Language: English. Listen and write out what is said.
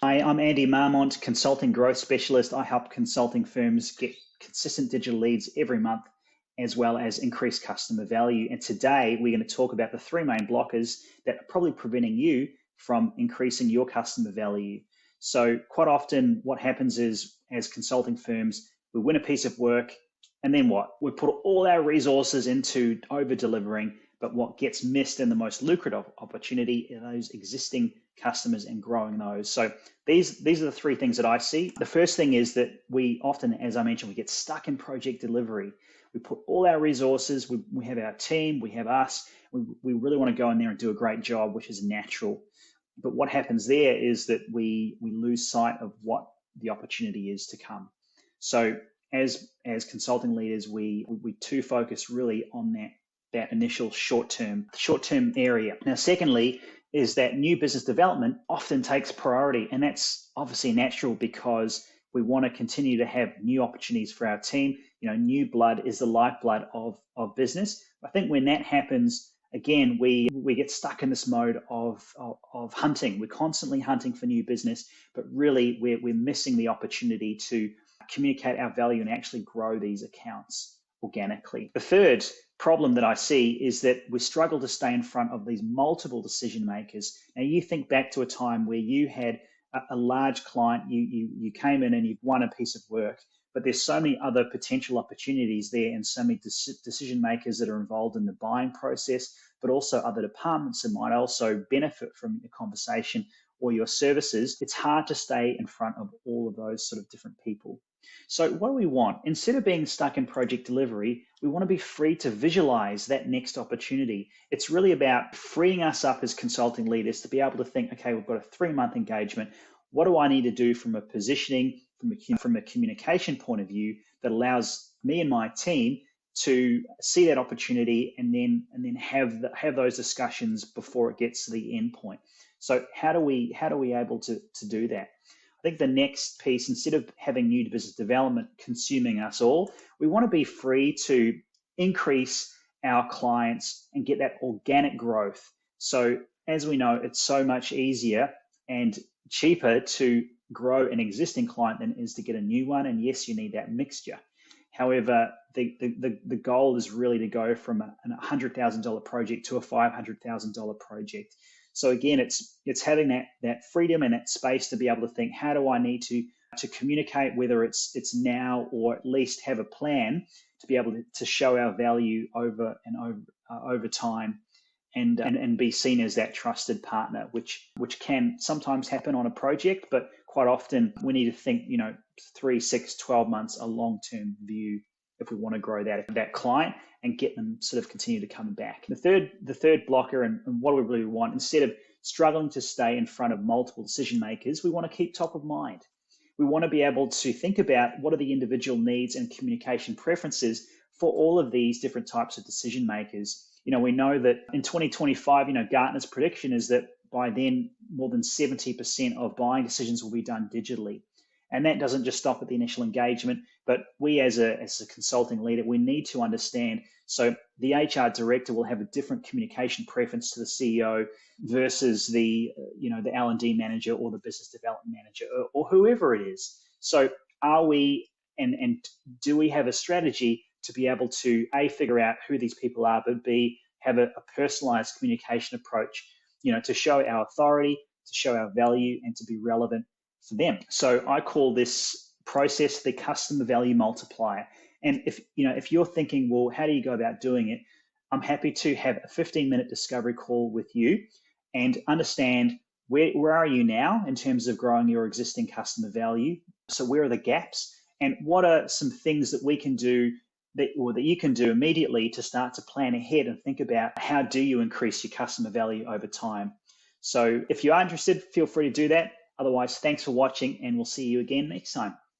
Hi, I'm Andy Marmont, consulting growth specialist. I help consulting firms get consistent digital leads every month, as well as increase customer value. And today we're going to talk about the three main blockers that are probably preventing you from increasing your customer value. So quite often what happens is, as consulting firms, we win a piece of work and then what? We put all our resources into over delivering, but what gets missed in the most lucrative opportunity are those existing customers and growing those. So these are the three things that I see. The first thing is that we often, as I mentioned, we get stuck in project delivery. We put all our resources, we have our team, we have us, we really want to go in there and do a great job, which is natural. But what happens there is that we lose sight of what the opportunity is to come. So as consulting leaders, we too focus really on that initial short-term area. Now, secondly, is that new business development often takes priority, and that's obviously natural because we want to continue to have new opportunities for our team. New blood is the lifeblood of business. I think when that happens, again, we get stuck in this mode of hunting. We're constantly hunting for new business, but really we're missing the opportunity to communicate our value and actually grow these accounts organically. The third problem that I see is that we struggle to stay in front of these multiple decision makers. Now, you think back to a time where you had a large client, you came in and you've won a piece of work, but there's so many other potential opportunities there and so many decision makers that are involved in the buying process, but also other departments that might also benefit from your conversation or your services. It's hard to stay in front of all of those sort of different people. So what do we want? Instead of being stuck in project delivery, we want to be free to visualize that next opportunity. It's really about freeing us up as consulting leaders to be able to think, okay, we've got a 3-month engagement. What do I need to do from a positioning, from a communication point of view that allows me and my team to see that opportunity and then have those discussions before it gets to the end point. So how do we able to do that? I think the next piece, instead of having new business development consuming us all, we want to be free to increase our clients and get that organic growth. So as we know, it's so much easier and cheaper to grow an existing client than it is to get a new one. And yes, you need that mixture. However, the goal is really to go from a $100,000 project to a $500,000 project. So again, it's having that freedom and that space to be able to think, how do I need to communicate, whether it's now or at least have a plan to be able to show our value over time and be seen as that trusted partner, which can sometimes happen on a project, but quite often we need to think, 3, 6, 12 months, a long-term view if we want to grow that client and get them sort of continue to come back. The third blocker and what we really want, instead of struggling to stay in front of multiple decision makers, we want to keep top of mind. We want to be able to think about what are the individual needs and communication preferences for all of these different types of decision makers. We know that in 2025, Gartner's prediction is that by then more than 70% of buying decisions will be done digitally. And that doesn't just stop at the initial engagement, but we as a consulting leader, we need to understand. So the HR director will have a different communication preference to the CEO versus the L&D manager or the business development manager or whoever it is. So are we and do we have a strategy to be able to A, figure out who these people are, but B, have a personalized communication approach, to show our authority, to show our value, and to be relevant for them. So I call this process the customer value multiplier. And if you're thinking, well, how do you go about doing it? I'm happy to have a 15-minute discovery call with you and understand where are you now in terms of growing your existing customer value. So where are the gaps and what are some things that we can do that you can do immediately to start to plan ahead and think about how do you increase your customer value over time. So if you are interested, feel free to do that. Otherwise, thanks for watching and we'll see you again next time.